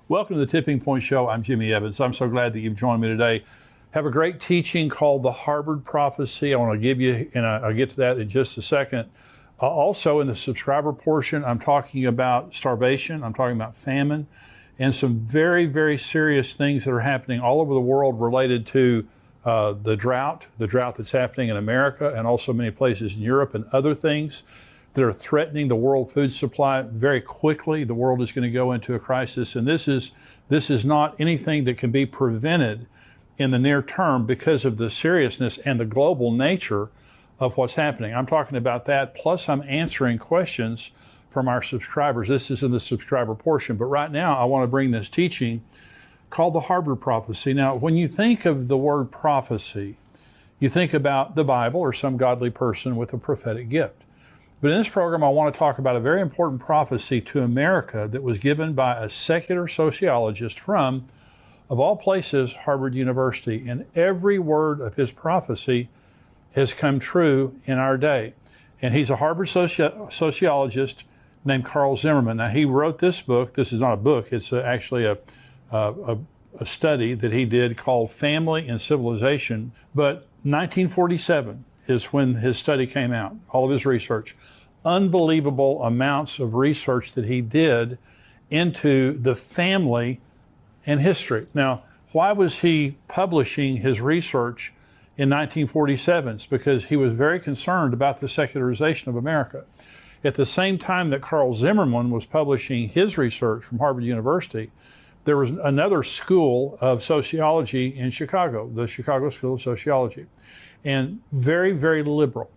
Welcome to the Tipping Point Show. I'm Jimmy Evans. I'm so glad that you've joined me today. Have a great teaching called the Harvard Prophecy. I want to give you, and I'll get to that in just a second. Also, in the subscriber portion, I'm talking about starvation. I'm talking about famine and some very, very serious things that are happening all over the world related to the drought that's happening in America and also many places in Europe and other things that are threatening the world food supply very quickly. The world is going to go into a crisis, and this is not anything that can be prevented in the near term because of the seriousness and the global nature of what's happening. I'm talking about that, plus I'm answering questions from our subscribers. This is in the subscriber portion, but right now I want to bring this teaching called the Harvard Prophecy. Now, when you think of the word prophecy, you think about the Bible or some godly person with a prophetic gift. But in this program, I want to talk about a very important prophecy to America that was given by a secular sociologist from, of all places, Harvard University. And every word of his prophecy has come true in our day. And he's a Harvard sociologist named Carl Zimmerman. Now, he wrote this book. This is not a book. It's actually a study that he did called Family and Civilization. But 1947 is when his study came out, all of his research. Unbelievable amounts of research that he did into the family and history. Now, why was he publishing his research in 1947? It's because he was very concerned about the secularization of America. At the same time that Carl Zimmerman was publishing his research from Harvard University, there was another school of sociology in Chicago, the Chicago School of Sociology, and very, very liberal.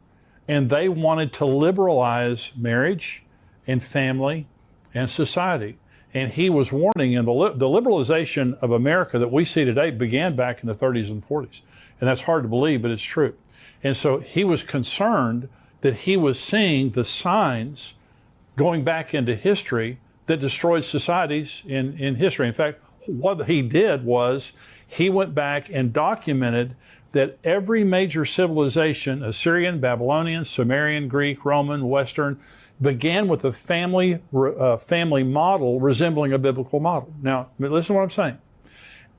And they wanted to liberalize marriage and family and society. And he was warning, and the liberalization of America that we see today began back in the 30s and 40s. And that's hard to believe, but it's true. And so he was concerned that he was seeing the signs going back into history that destroyed societies in history. In fact, what he did was he went back and documented that every major civilization, Assyrian, Babylonian, Sumerian, Greek, Roman, Western, began with a family model resembling a biblical model. Now, listen to what I'm saying.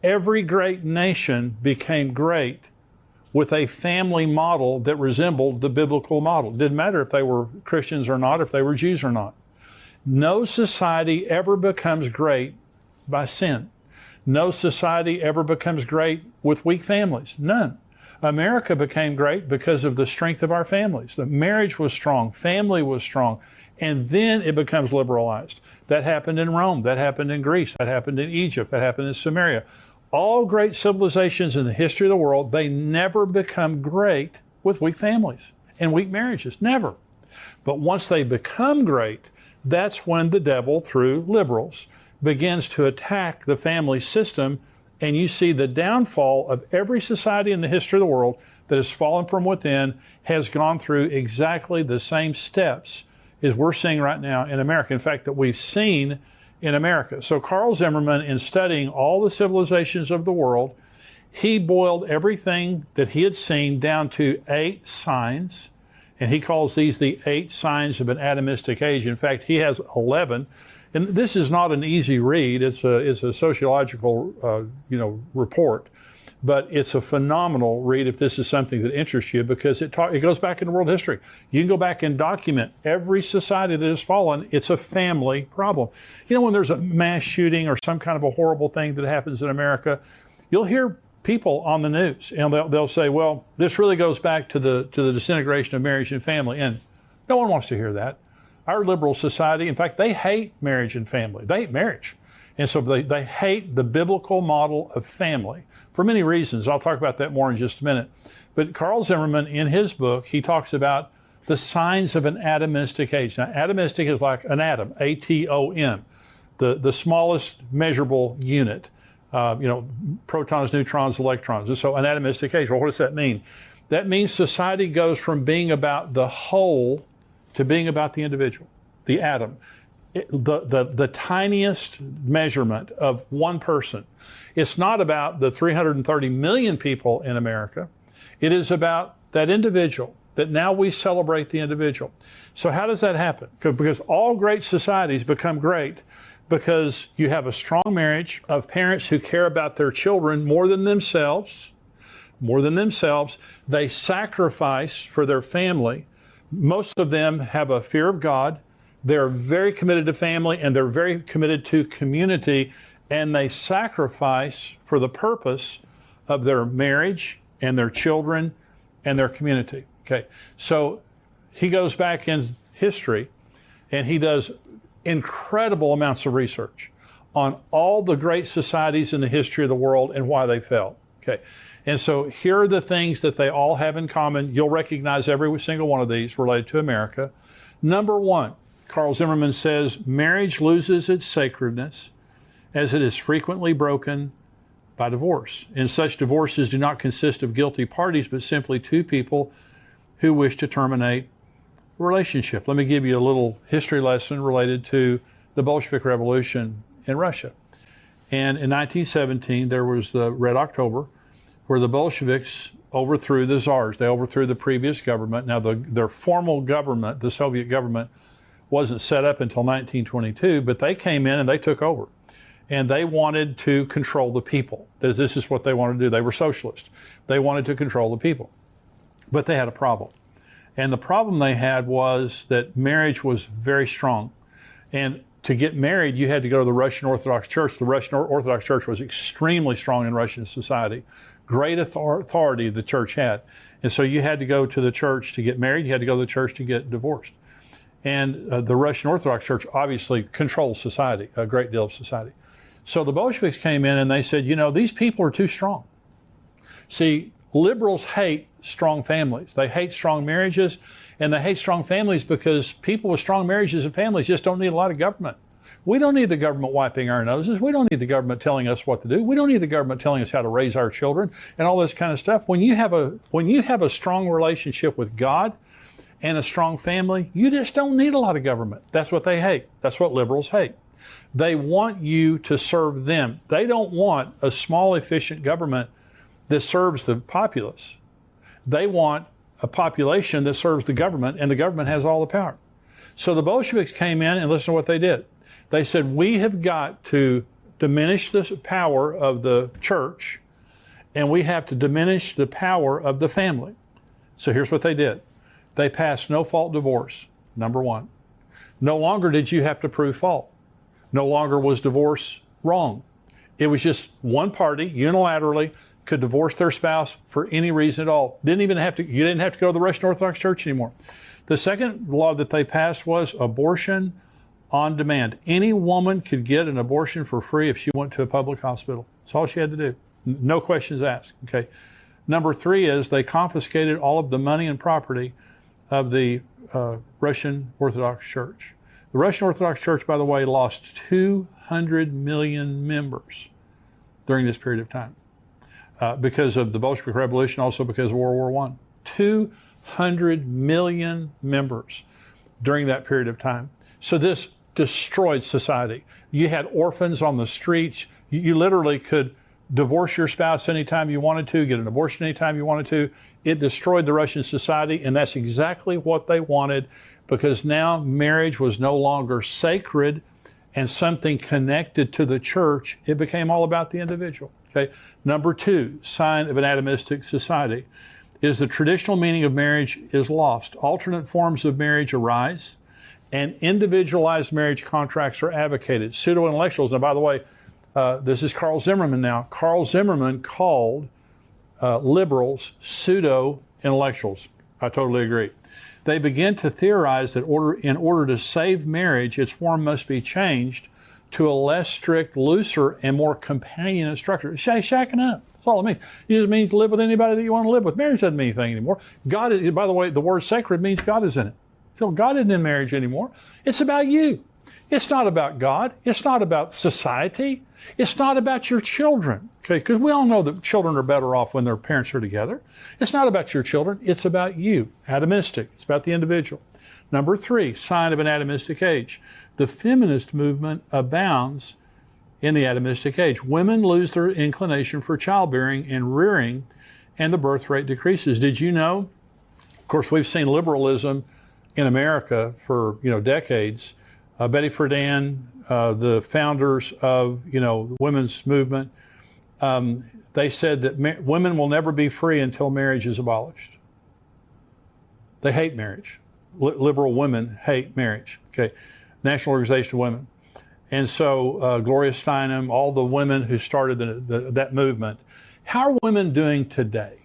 Every great nation became great with a family model that resembled the biblical model. It didn't matter if they were Christians or not, if they were Jews or not. No society ever becomes great by sin. No society ever becomes great with weak families. None. America became great because of the strength of our families. The marriage was strong, family was strong, and then it becomes liberalized. That happened in Rome, that happened in Greece, that happened in Egypt, that happened in Samaria. All great civilizations in the history of the world, they never become great with weak families and weak marriages, never. But once they become great, that's when the devil, through liberals, begins to attack the family system, and you see the downfall of every society in the history of the world that has fallen from within has gone through exactly the same steps as we're seeing right now in America. In fact, that we've seen in America. So Carl Zimmerman, in studying all the civilizations of the world, he boiled everything that he had seen down to 8 signs, and he calls these the 8 signs of an atomistic age. In fact, he has 11. And this is not an easy read. It's a sociological, report, but it's a phenomenal read if this is something that interests you, because it goes back into world history. You can go back and document every society that has fallen. It's a family problem. You know, when there's a mass shooting or some kind of a horrible thing that happens in America, you'll hear people on the news, and they'll say, "Well, this really goes back to the disintegration of marriage and family," and no one wants to hear that. Our liberal society, in fact, they hate marriage and family. They hate marriage. And so they hate the biblical model of family for many reasons. I'll talk about that more in just a minute. But Carl Zimmerman, in his book, he talks about the signs of an atomistic age. Now, atomistic is like an atom, A-T-O-M, the smallest measurable unit. Protons, neutrons, electrons. And so an atomistic age. Well, what does that mean? That means society goes from being about the whole to being about the individual, the atom, the tiniest measurement of one person. It's not about the 330 million people in America. It is about that individual, that now we celebrate the individual. So how does that happen? Because all great societies become great because you have a strong marriage of parents who care about their children more than themselves. More than themselves. They sacrifice for their family. Most of them have a fear of God. They're very committed to family, and they're very committed to community, and they sacrifice for the purpose of their marriage and their children and their community. Okay, so he goes back in history and he does incredible amounts of research on all the great societies in the history of the world and why they fell. Okay, and so here are the things that they all have in common. You'll recognize every single one of these related to America. Number one, Carl Zimmerman says, marriage loses its sacredness as it is frequently broken by divorce. And such divorces do not consist of guilty parties, but simply two people who wish to terminate a relationship. Let me give you a little history lesson related to the Bolshevik Revolution in Russia. And in 1917, there was the Red October, where the Bolsheviks overthrew the czars. They overthrew the previous government. Now, their formal government, the Soviet government, wasn't set up until 1922, but they came in and they took over. And they wanted to control the people. This is what they wanted to do. They were socialist. They wanted to control the people. But they had a problem. And the problem they had was that marriage was very strong. And to get married, you had to go to the Russian Orthodox Church. The Russian Orthodox Church was extremely strong in Russian society. Great authority the church had. And so you had to go to the church to get married. You had to go to the church to get divorced. And the Russian Orthodox Church obviously controls society, a great deal of society. So the Bolsheviks came in and they said, you know, these people are too strong. See, liberals hate strong families. They hate strong marriages, and they hate strong families because people with strong marriages and families just don't need a lot of government. We don't need the government wiping our noses. We don't need the government telling us what to do. We don't need the government telling us how to raise our children and all this kind of stuff. When you have a strong relationship with God and a strong family, you just don't need a lot of government. That's what they hate. That's what liberals hate. They want you to serve them. They don't want a small, efficient government that serves the populace. They want a population that serves the government, and the government has all the power. So the Bolsheviks came in and listen to what they did. They said, we have got to diminish the power of the church, and we have to diminish the power of the family. So here's what they did. They passed no-fault divorce, number one. No longer did you have to prove fault. No longer was divorce wrong. It was just one party unilaterally could divorce their spouse for any reason at all. You didn't have to go to the Russian Orthodox Church anymore. The second law that they passed was abortion on demand. Any woman could get an abortion for free if she went to a public hospital. That's all she had to do. No questions asked. Okay. Number three is they confiscated all of the money and property of the Russian Orthodox Church. The Russian Orthodox Church, by the way, lost 200 million members during this period of time because of the Bolshevik Revolution, also because of World War I. 200 million members during that period of time. So this destroyed society. You had orphans on the streets. You literally could divorce your spouse anytime you wanted to, get an abortion anytime you wanted to. It destroyed the Russian society, and that's exactly what they wanted, because now marriage was no longer sacred and something connected to the church. It became all about the individual. Okay. Number two, sign of an atomistic society, is the traditional meaning of marriage is lost. Alternate forms of marriage arise, and individualized marriage contracts are advocated. Pseudo-intellectuals, now by the way, this is Carl Zimmerman now. Carl Zimmerman called liberals pseudo-intellectuals. I totally agree. They begin to theorize that in order to save marriage, its form must be changed to a less strict, looser, and more companionate structure. Shacking up. That's all it means. It just means live with anybody that you want to live with. Marriage doesn't mean anything anymore. God is, by the way, the word sacred means God is in it. So God isn't in marriage anymore. It's about you. It's not about God. It's not about society. It's not about your children. Okay, because we all know that children are better off when their parents are together. It's not about your children. It's about you. Atomistic. It's about the individual. Number three, sign of an atomistic age. The feminist movement abounds in the atomistic age. Women lose their inclination for childbearing and rearing, and the birth rate decreases. Did you know? Of course, we've seen liberalism in America for decades. Betty Friedan, the founders of, the women's movement, they said that women will never be free until marriage is abolished. They hate marriage. Liberal women hate marriage. Okay, National Organization of Women. And so Gloria Steinem, all the women who started that movement, how are women doing today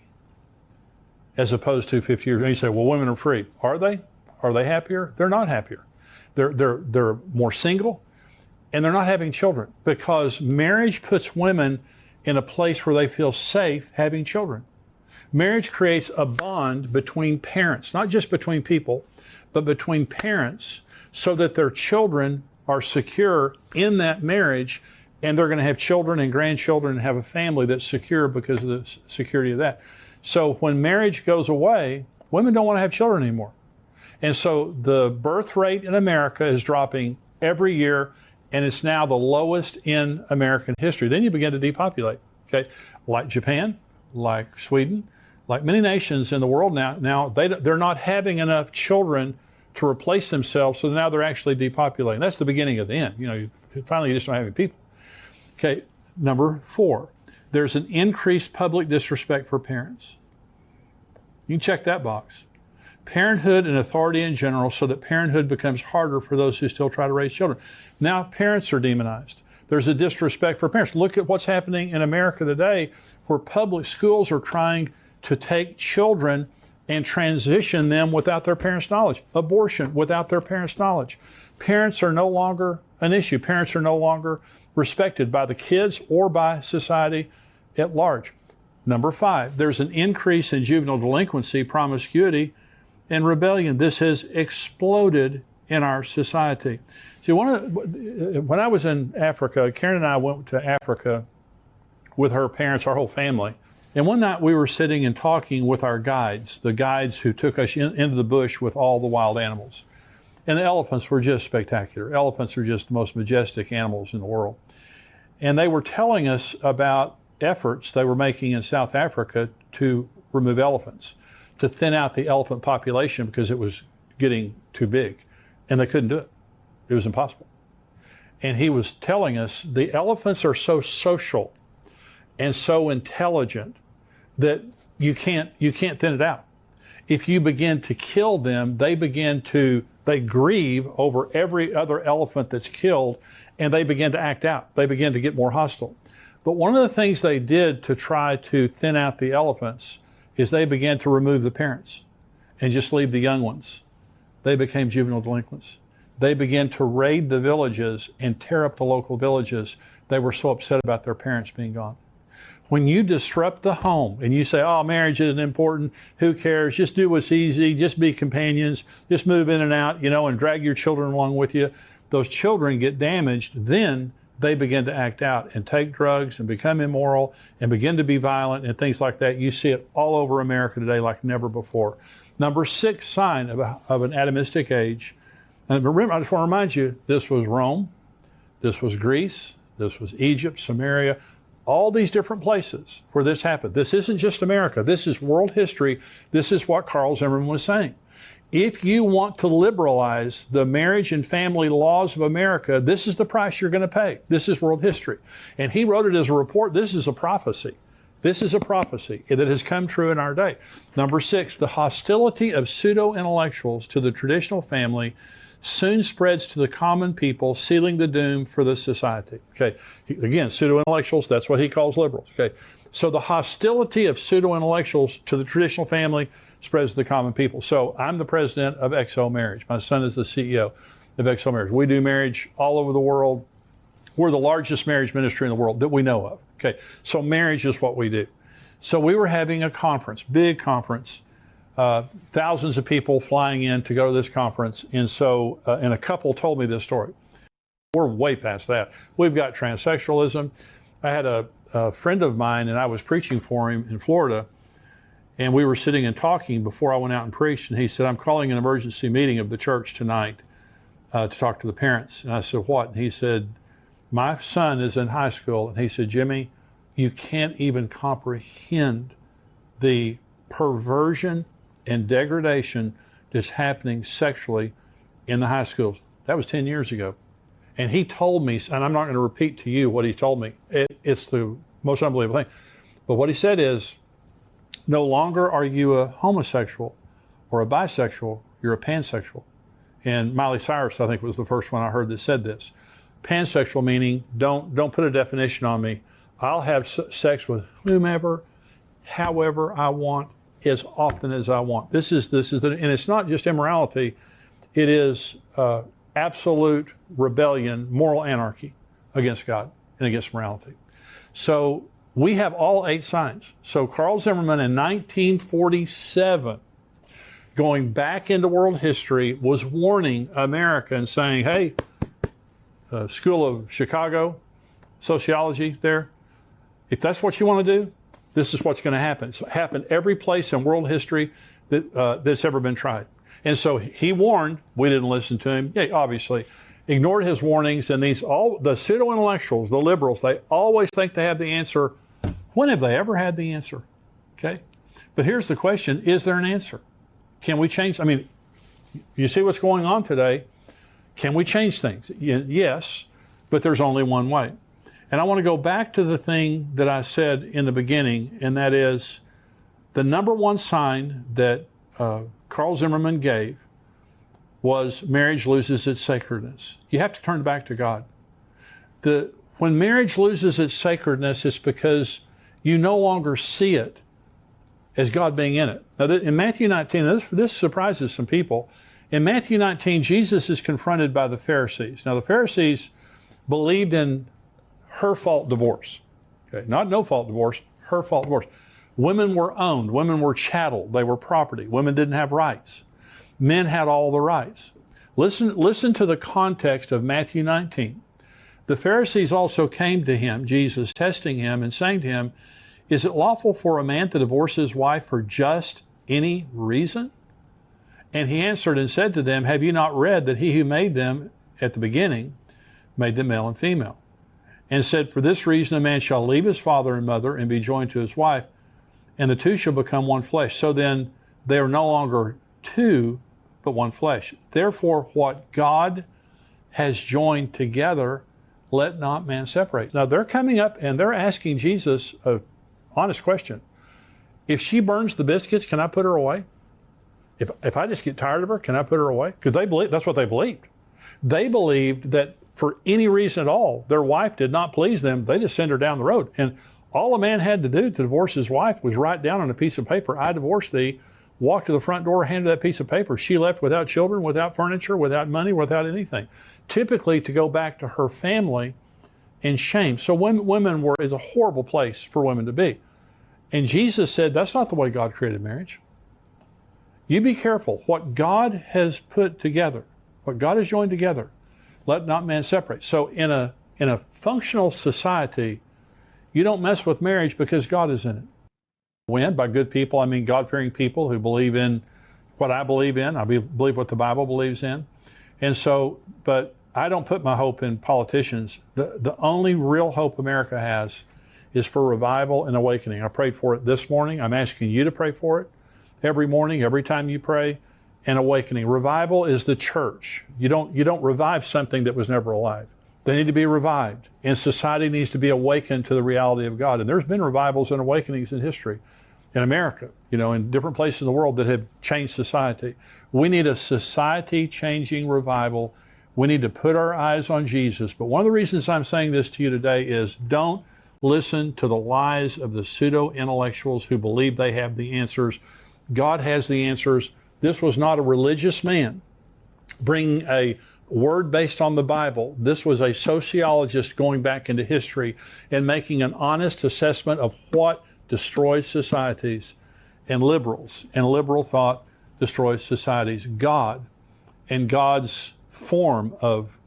as opposed to 50 years ago? You say, well, women are free. Are they? Are they happier? They're not happier. They're more single, and they're not having children because marriage puts women in a place where they feel safe having children. Marriage creates a bond between parents, not just between people, but between parents, so that their children are secure in that marriage, and they're going to have children and grandchildren and have a family that's secure because of the security of that. So when marriage goes away, women don't want to have children anymore. And so the birth rate in America is dropping every year, and it's now the lowest in American history. Then you begin to depopulate, okay? Like Japan, like Sweden, like many nations in the world now they're not having enough children to replace themselves, so now they're actually depopulating. That's the beginning of the end. Finally you just don't have any people. Okay, number 4, there's an increased public disrespect for parents. You can check that box. Parenthood and authority in general, so that parenthood becomes harder for those who still try to raise children. Now parents are demonized. There's a disrespect for parents. Look at what's happening in America today, where public schools are trying to take children and transition them without their parents' knowledge. Abortion without their parents' knowledge. Parents are no longer an issue. Parents are no longer respected by the kids or by society at large. Number 5, there's an increase in juvenile delinquency, promiscuity, and rebellion. This has exploded in our society. See, when I was in Africa, Karen and I went to Africa with her parents, our whole family. And one night we were sitting and talking with our guides, the guides who took us into the bush with all the wild animals. And the elephants were just spectacular. Elephants are just the most majestic animals in the world. And they were telling us about efforts they were making in South Africa to remove elephants, to thin out the elephant population because it was getting too big. And they couldn't do it. It was impossible. And he was telling us the elephants are so social and so intelligent that you can't thin it out. If you begin to kill them, they grieve over every other elephant that's killed, and they begin to act out. They begin to get more hostile. But one of the things they did to try to thin out the elephants is they began to remove the parents and just leave the young ones. They became juvenile delinquents. They began to raid the villages and tear up the local villages. They were so upset about their parents being gone. When you disrupt the home and you say, oh, marriage isn't important, who cares, just do what's easy, just be companions, just move in and out, and drag your children along with you, those children get damaged, then they begin to act out and take drugs and become immoral and begin to be violent and things like that. You see it all over America today like never before. Number 6 sign of an atomistic age. And remember, I just want to remind you, this was Rome, this was Greece, this was Egypt, Samaria, all these different places where this happened. This isn't just America. This is world history. This is what Carl Zimmerman was saying. If you want to liberalize the marriage and family laws of America, this is the price you're going to pay. This is world history. And he wrote it as a report. This is a prophecy. This is a prophecy that has come true in our day. Number 6, the hostility of pseudo-intellectuals to the traditional family soon spreads to the common people, sealing the doom for the society. Okay, again, pseudo-intellectuals, that's what he calls liberals. Okay, so the hostility of pseudo-intellectuals to the traditional family spreads to the common people. So I'm the president of XO Marriage. My son is the CEO of XO Marriage. We do marriage all over the world. We're the largest marriage ministry in the world that we know of. Okay, so marriage is what we do. So we were having a conference, big conference, thousands of people flying in to go to this conference. And so, and a couple told me this story. We're way past that. We've got transsexualism. I had a friend of mine, and I was preaching for him in Florida, and we were sitting and talking before I went out and preached, and he said, I'm calling an emergency meeting of the church tonight to talk to the parents. And I said, what? And he said, my son is in high school. And he said, Jimmy, you can't even comprehend the perversion and degradation that's happening sexually in the high schools. That was 10 years ago. And he told me, and I'm not going to repeat to you what he told me. It's the most unbelievable thing. But what he said is, no longer are you a homosexual or a bisexual, you're a pansexual. And Miley Cyrus, I think, was the first one I heard that said this. Pansexual meaning, don't put a definition on me. I'll have sex with whomever, however I want, as often as I want. And it's not just immorality, it is absolute rebellion, moral anarchy against God and against morality. So we have all 8 signs. So Carl Zimmerman in 1947, going back into world history, was warning America and saying, hey, School of Chicago, sociology there, if that's what you want to do, this is what's going to happen. It's happened every place in world history that's ever been tried. And so he warned, we didn't listen to him, obviously, ignored his warnings, and the pseudo-intellectuals, the liberals, they always think they have the answer. When have they ever had the answer? Okay? But here's the question, is there an answer? Can we change? I mean, you see what's going on today. Can we change things? Yes, but there's only one way. And I want to go back to the thing that I said in the beginning, and that is the number one sign that Carl Zimmerman gave was marriage loses its sacredness. You have to turn back to God. When marriage loses its sacredness, it's because you no longer see it as God being in it. Now, in Matthew 19, this surprises some people. In Matthew 19, Jesus is confronted by the Pharisees. Now, the Pharisees believed in her-fault divorce. Okay? Not no-fault divorce, her-fault divorce. Women were owned. Women were chattel. They were property. Women didn't have rights. Men had all the rights. Listen to the context of Matthew 19. The Pharisees also came to him, Jesus, testing him and saying to him, is it lawful for a man to divorce his wife for just any reason? And he answered and said to them, have you not read that he who made them at the beginning made them male and female? And said, for this reason a man shall leave his father and mother and be joined to his wife, and the two shall become one flesh. So then they are no longer two, but one flesh. Therefore, what God has joined together, let not man separate. Now they're coming up and they're asking Jesus a honest question. If she burns the biscuits, can I put her away? If I just get tired of her, can I put her away? Because that's what they believed. They believed that for any reason at all, their wife did not please them. They just send her down the road. And all a man had to do to divorce his wife was write down on a piece of paper, I divorce thee, walk to the front door, hand her that piece of paper. She left without children, without furniture, without money, without anything. Typically to go back to her family in shame. So women is a horrible place for women to be. And Jesus said, that's not the way God created marriage. You be careful. What God has put together, what God has joined together, let not man separate. So in a functional society, you don't mess with marriage because God is in it. When, by good people, I mean God-fearing people who believe in what I believe in. I believe what the Bible believes in. And so, but I don't put my hope in politicians. The only real hope America has is for revival and awakening. I prayed for it this morning. I'm asking you to pray for it. Every morning, every time you pray, and awakening. Revival is the church. You don't revive something that was never alive. They need to be revived, and society needs to be awakened to the reality of God. And there's been revivals and awakenings in history in America, in different places in the world that have changed society. We need a society-changing revival. We need to put our eyes on Jesus. But one of the reasons I'm saying this to you today is don't listen to the lies of the pseudo-intellectuals who believe they have the answers. God has the answers. This was not a religious man bringing a word based on the Bible. This was a sociologist going back into history and making an honest assessment of what destroys societies, and liberals and liberal thought destroys societies. God and God's form of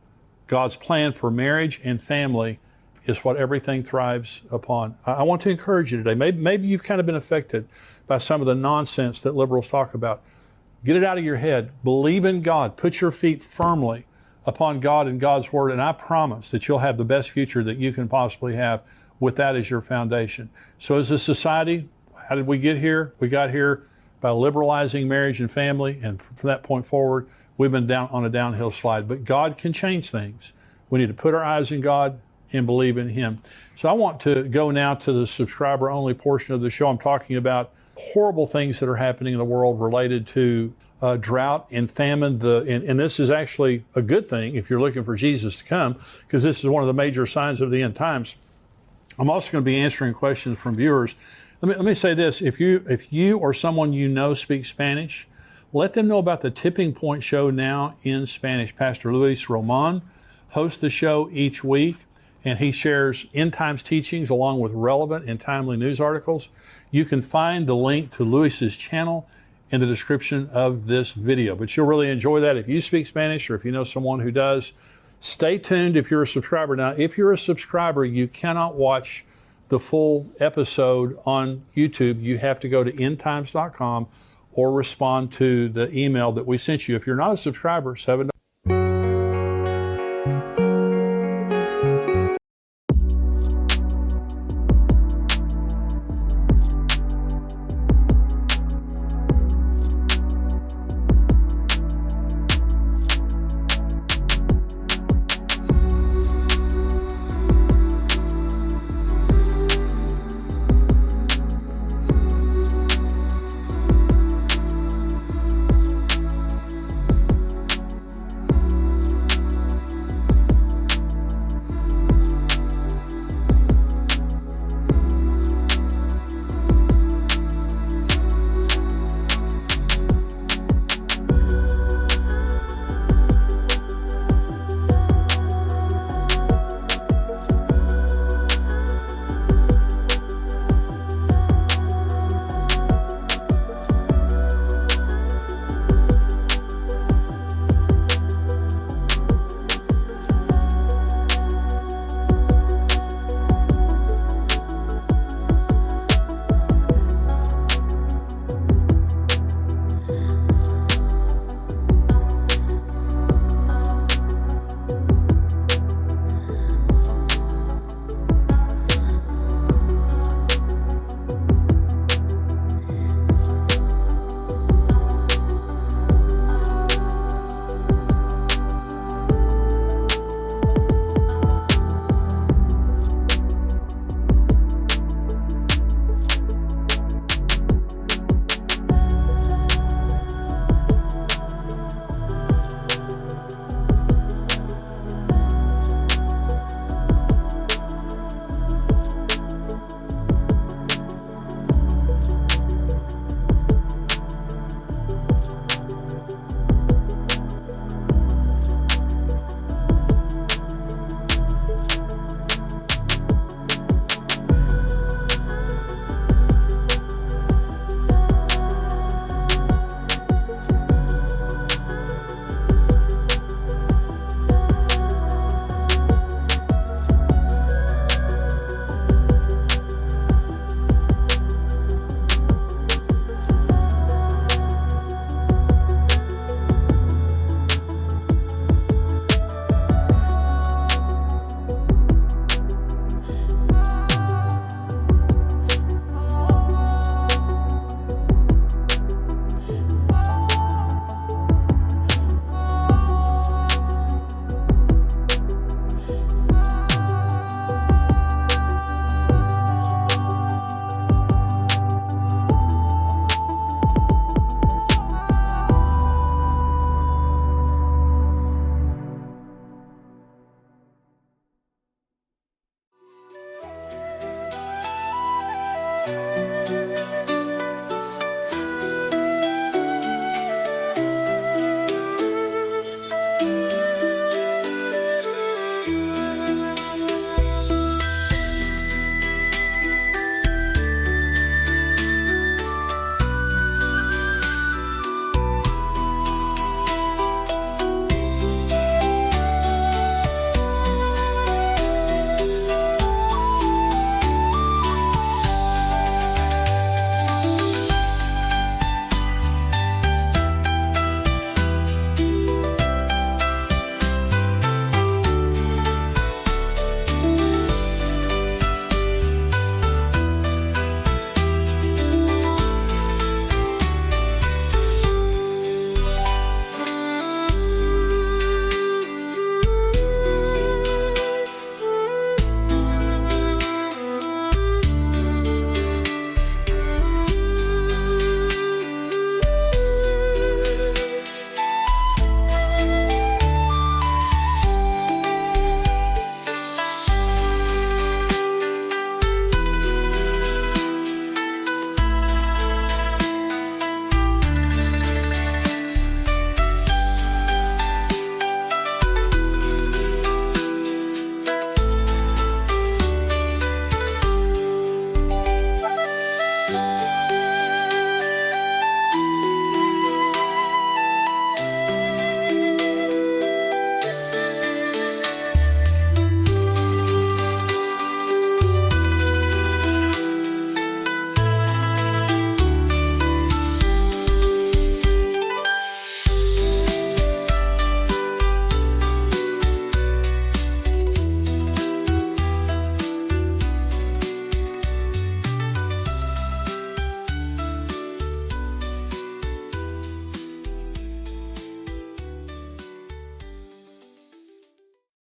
God's plan for marriage and family is what everything thrives upon. I want to encourage you today. Maybe you've kind of been affected by some of the nonsense that liberals talk about. Get it out of your head. Believe in God. Put your feet firmly upon God and God's Word, and I promise that you'll have the best future that you can possibly have with that as your foundation. So as a society, how did we get here? We got here by liberalizing marriage and family, and from that point forward, we've been down on a downhill slide. But God can change things. We need to put our eyes in God and believe in Him. So I want to go now to the subscriber-only portion of the show. I'm talking about horrible things that are happening in the world related to drought and famine. And this is actually a good thing if you're looking for Jesus to come, because this is one of the major signs of the end times. I'm also going to be answering questions from viewers. Let me say this. If you or someone you know speaks Spanish, let them know about the Tipping Point show now in Spanish. Pastor Luis Roman hosts the show each week, and he shares end times teachings along with relevant and timely news articles. You can find the link to Luis's channel in the description of this video. But you'll really enjoy that if you speak Spanish or if you know someone who does. Stay tuned if you're a subscriber. Now, if you're a subscriber, you cannot watch the full episode on YouTube. You have to go to endtimes.com or respond to the email that we sent you. If you're not a subscriber, $7